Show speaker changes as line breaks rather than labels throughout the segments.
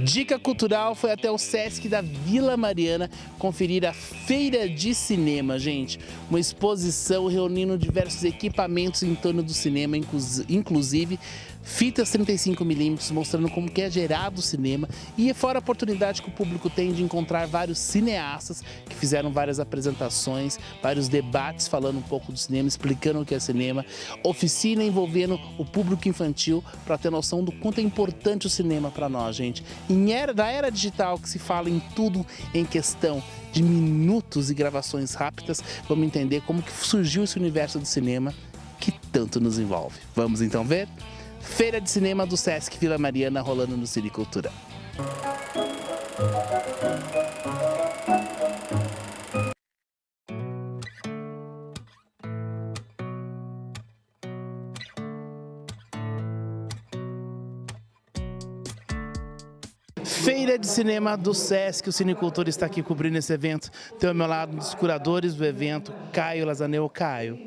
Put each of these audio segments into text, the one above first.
Dica Cultural foi até o Sesc da Vila Mariana conferir a Feira de Cinema, gente. Uma exposição reunindo diversos equipamentos em torno do cinema, inclusive fitas 35mm, mostrando como que é gerado o cinema, e fora a oportunidade que o público tem de encontrar vários cineastas que fizeram várias apresentações, vários debates falando um pouco do cinema, explicando o que é cinema, oficina envolvendo o público infantil para ter noção do quanto é importante o cinema para nós, gente. Da era digital, que se fala em tudo em questão de minutos e gravações rápidas, vamos entender como que surgiu esse universo do cinema que tanto nos envolve. Vamos então ver? Feira de Cinema do Sesc Vila Mariana rolando no Cine Cultura. Feira de Cinema do Sesc, o Cine Cultura está aqui cobrindo esse evento. Tem ao meu lado um dos curadores do evento, Caio Lazaneu. Caio,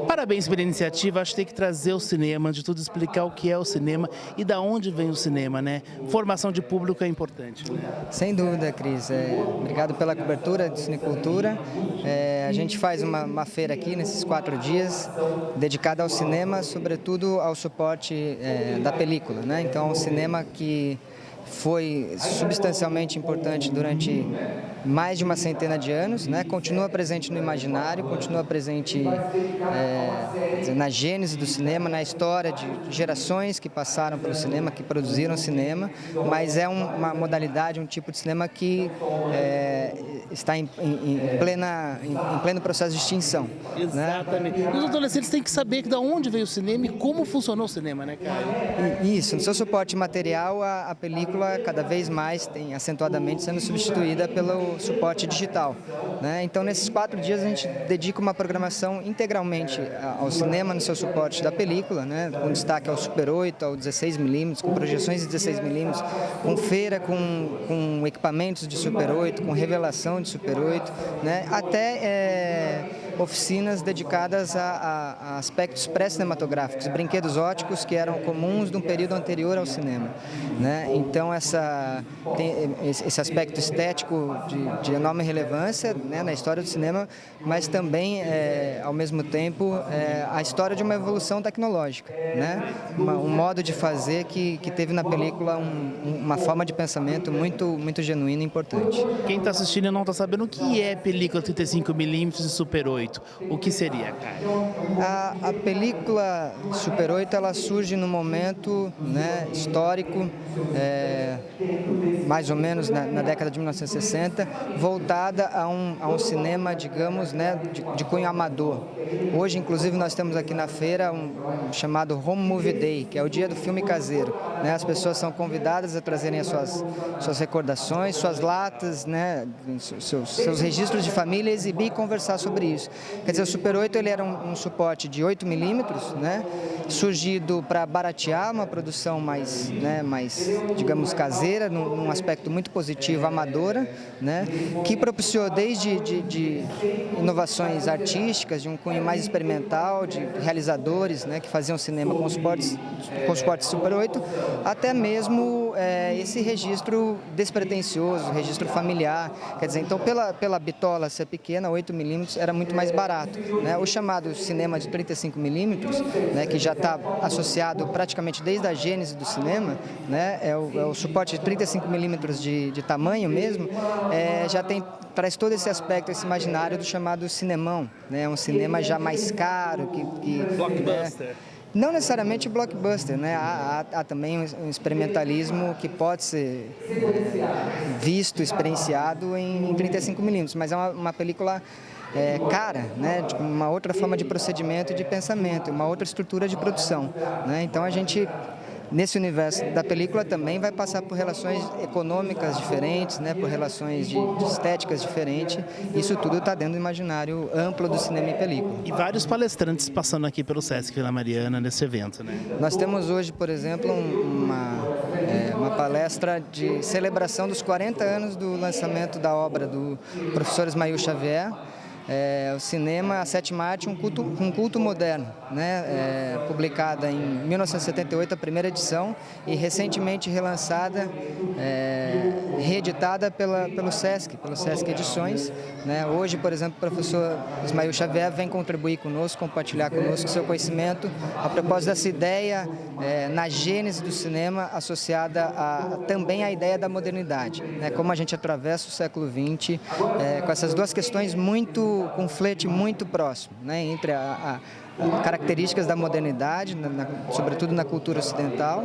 parabéns pela iniciativa. Acho que tem que trazer o cinema, de tudo explicar o que é o cinema e da onde vem o cinema, né? Formação de público é importante, né?
Sem dúvida, Cris. Obrigado pela cobertura do Cine Cultura. A gente faz uma feira aqui nesses 4 dias, dedicada ao cinema, sobretudo ao suporte da película, né? Então, o cinema que foi substancialmente importante durante mais de uma centena de anos, né? Continua presente no imaginário, continua presente na gênese do cinema, na história de gerações que passaram pelo cinema, que produziram cinema, mas é uma modalidade, um tipo de cinema que está em pleno processo de extinção.
Exatamente. Né? Os adolescentes têm que saber de onde veio o cinema e como funcionou o cinema, né, Caio?
Isso, no seu suporte material, a película cada vez mais tem acentuadamente sendo substituída pelo suporte digital, né? Então, nesses 4 dias, a gente dedica uma programação integralmente ao cinema no seu suporte da película, né? Com destaque ao Super 8, ao 16mm, com projeções de 16mm, com feira com equipamentos de Super 8, com revelação de Super 8, né? Até oficinas dedicadas a aspectos pré-cinematográficos, brinquedos óticos que eram comuns de um período anterior ao cinema, né? Então, tem esse aspecto estético de enorme relevância, né, na história do cinema, mas também, ao mesmo tempo, a história de uma evolução tecnológica, né? Um modo de fazer que teve na película uma forma de pensamento muito genuína e importante.
Quem está assistindo não está sabendo o que é película 35mm e Super 8. O que seria, Caio?
A película Super 8, ela surge num momento, né, histórico, mais ou menos na década de 1960, voltada a um cinema, digamos, né, de cunho amador. Hoje, inclusive, nós temos aqui na feira um chamado Home Movie Day, que é o dia do filme caseiro, né? As pessoas são convidadas a trazerem as suas recordações, suas latas, né, seus registros de família, exibir e conversar sobre isso. Quer dizer, o Super 8 ele era um suporte de 8mm, né, surgido para baratear uma produção mais, digamos, caseira, num aspecto muito positivo, amadora, né, que propiciou desde de inovações artísticas, de um cunho mais experimental, de realizadores, né, que faziam cinema com suportes Super 8, até mesmo esse registro despretensioso, registro familiar. Quer dizer, então, pela bitola ser pequena, 8mm era muito mais barato, né? O chamado cinema de 35mm, né, que já está associado praticamente desde a gênese do cinema, né, é o suporte de 35mm de tamanho mesmo, traz todo esse aspecto, esse imaginário do chamado cinemão, né? Um cinema já mais caro,
blockbuster.
Não necessariamente blockbuster, né? Há também um experimentalismo que pode ser visto, experienciado em 35mm, mas é uma película cara, né? De uma outra forma de procedimento e de pensamento, uma outra estrutura de produção, né? Então, a gente, nesse universo da película, também vai passar por relações econômicas diferentes, né? Por relações de estéticas diferentes. Isso tudo está dentro do imaginário amplo do cinema e película.
E vários palestrantes passando aqui pelo Sesc Vila Mariana nesse evento, né?
Nós temos hoje, por exemplo, uma palestra de celebração dos 40 anos do lançamento da obra do professor Ismael Xavier, o cinema, a sétima arte, um culto moderno, né? Publicada em 1978, a primeira edição, e recentemente relançada, reeditada pelo SESC Edições, né? Hoje, por exemplo, o professor Ismael Xavier vem contribuir conosco, compartilhar conosco seu conhecimento a propósito dessa ideia na gênese do cinema associada também à ideia da modernidade, né? Como a gente atravessa o século XX com essas duas questões com um flerte muito próximo, né? Entre características da modernidade, sobretudo na cultura ocidental,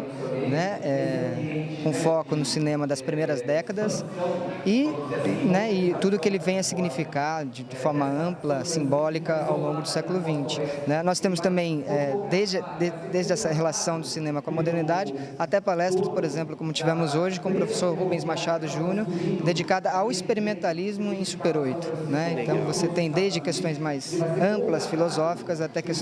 né? Com foco no cinema das primeiras décadas e tudo que ele vem a significar de forma ampla, simbólica ao longo do século XX, né? Nós temos também, desde essa relação do cinema com a modernidade, até palestras, por exemplo, como tivemos hoje com o professor Rubens Machado Júnior, dedicada ao experimentalismo em Super 8, né? Então você tem desde questões mais amplas, filosóficas, até questões,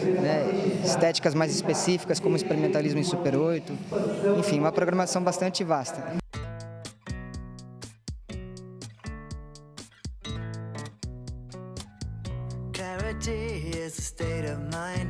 né, estéticas mais específicas, como experimentalismo em Super 8, enfim, uma programação bastante vasta.
Clarity is a state of mind,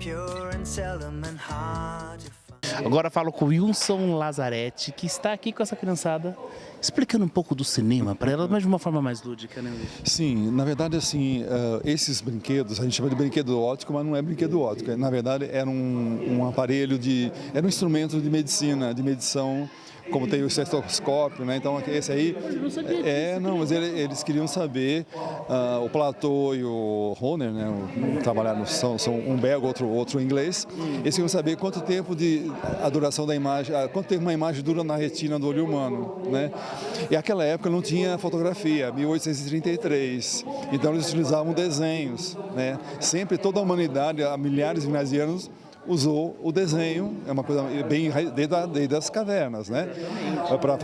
pure and seldom and hard to find.
Agora falo com o Wilson Lazzaretti, que está aqui com essa criançada, explicando um pouco do cinema para ela, mas de uma forma mais lúdica, né, Wilson?
Sim, na verdade, assim, esses brinquedos, a gente chama de brinquedo óptico, mas não é brinquedo óptico. Na verdade, era um aparelho era um instrumento de medicina, de medição, como tem o estetoscópio, né? Então esse aí mas eles queriam saber, o Platô e o Horner, né? Trabalharam, são um belga, outro inglês. Eles queriam saber quanto tempo a duração da imagem, quanto tempo uma imagem dura na retina do olho humano, né? E naquela época não tinha fotografia, 1833. Então eles utilizavam desenhos, né? Sempre toda a humanidade, há milhares e milhares de anos, usou o desenho, é uma coisa bem desde as cavernas, né? Para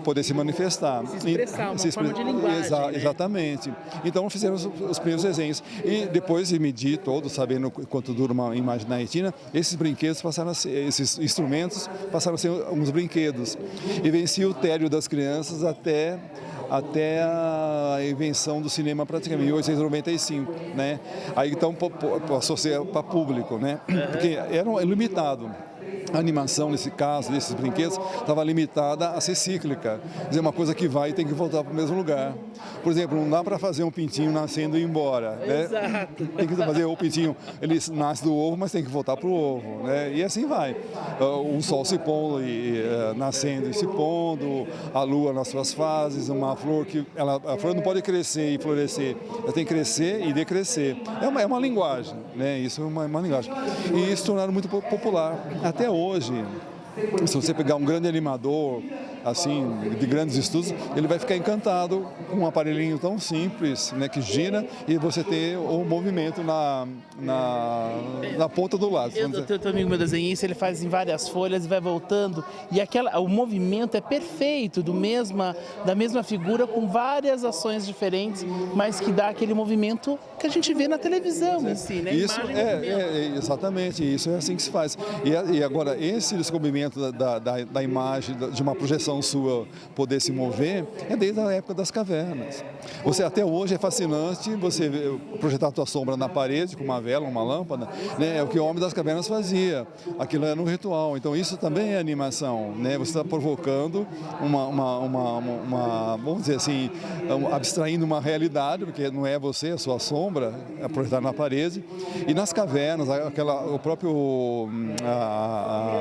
poder se manifestar.
Se expressar, uma forma de linguagem, né?
Exatamente. Então fizeram os primeiros desenhos. E depois de medir todos, sabendo quanto dura uma imagem na retina, esses brinquedos esses instrumentos passaram a ser uns brinquedos. E vencia o tédio das crianças até a invenção do cinema praticamente, em 1895, né? Aí então passou a ser para público, né? Porque era limitado. A animação, nesse caso, desses brinquedos, estava limitada a ser cíclica. Quer dizer, uma coisa que vai e tem que voltar para o mesmo lugar. Por exemplo, não dá para fazer um pintinho nascendo e ir embora, né?
Exato.
Tem que fazer o pintinho, ele nasce do ovo, mas tem que voltar para o ovo, né? E assim vai. O sol se pondo nascendo e se pondo, a lua nas suas fases, uma flor a flor não pode crescer e florescer, ela tem que crescer e decrescer. É uma linguagem, né? Isso é uma linguagem. E isso tornaram muito popular. Até hoje, se você pegar um grande animador, assim, de grandes estudos, ele vai ficar encantado com um aparelhinho tão simples, né, que gira e você ter o movimento na ponta do lado.
Eu tenho um amigo meu desenhista, ele faz em várias folhas e vai voltando, e o movimento é perfeito, da mesma figura, com várias ações diferentes, mas que dá aquele movimento que a gente vê na televisão em si, né?
Isso exatamente, isso é assim que se faz. E agora, esse descobrimento da imagem, de uma projeção sua poder se mover, é desde a época das cavernas. Até hoje é fascinante você projetar a tua sombra na parede com uma vela, uma lâmpada, né? É o que o homem das cavernas fazia. Aquilo era um ritual. Então isso também é animação, né? Você está provocando vamos dizer assim, abstraindo uma realidade, porque não é você, é a sua sombra, é projetada na parede. E nas cavernas, o próprio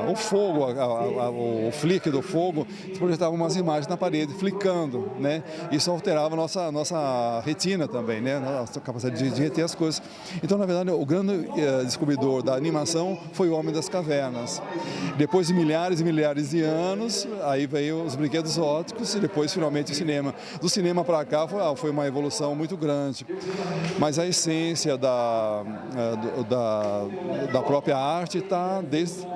o fogo, o flick do fogo, projetava umas imagens na parede, flicando, né? Isso alterava a nossa retina também, né? Nossa capacidade de reter as coisas. Então, na verdade, o grande descobridor da animação foi o homem das cavernas. Depois de milhares e milhares de anos, aí veio os brinquedos ópticos e depois, finalmente, o cinema. Do cinema para cá foi uma evolução muito grande. Mas a essência da própria arte está nesses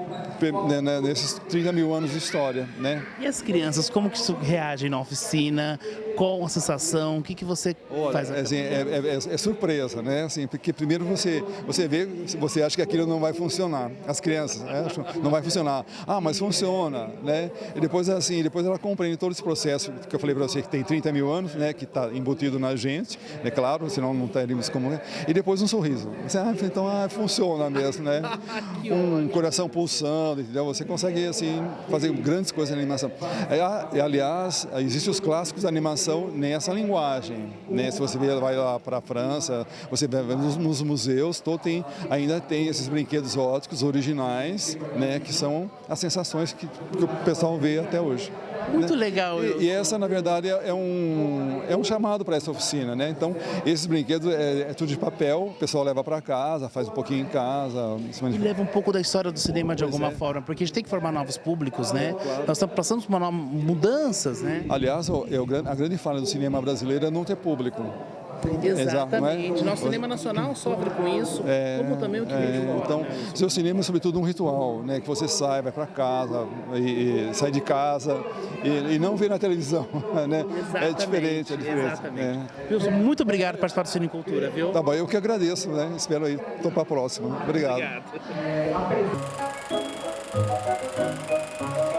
30 mil anos de história, né?
E as crianças, como que reagem na oficina Qual a sensação? O que você faz?
Olha, assim, é surpresa, né? Assim, porque primeiro você vê, você acha que aquilo não vai funcionar. As crianças, né, acham, não vai funcionar. Ah, mas funciona, né? E depois depois ela compreende todo esse processo que eu falei para você, que tem 30 mil anos, né? Que está embutido na gente, é claro, senão não teríamos como. E depois um sorriso. Você, então funciona mesmo, né? Um coração pulsando, entendeu? Você consegue assim fazer grandes coisas na animação. Aliás, existem os clássicos da animação nessa linguagem, né? Se você vai lá para a França, você vai nos museus, ainda tem esses brinquedos óticos originais, né? Que são as sensações que o pessoal vê até hoje.
Muito legal.
E essa, na verdade, é um chamado para essa oficina, né? Então, esses brinquedos é tudo de papel, o pessoal leva para casa, faz um pouquinho em casa.
E leva um pouco da história do cinema de alguma forma, porque a gente tem que formar novos públicos, né? Nós estamos passando por mudanças, né?
Aliás, a grande falha do cinema brasileiro é não ter público.
Exatamente. Nosso cinema nacional sofre com isso, como também o que vem de fora.
Então, seu cinema é sobretudo um ritual, né? Que você sai, vai para casa, e sai de casa e não vê na televisão, né? É diferente.
Exatamente. Wilson, muito obrigado por participar do Cine Cultura, viu?
Tá bom, eu que agradeço, né? Espero aí topar a próxima. Obrigado.
Obrigado.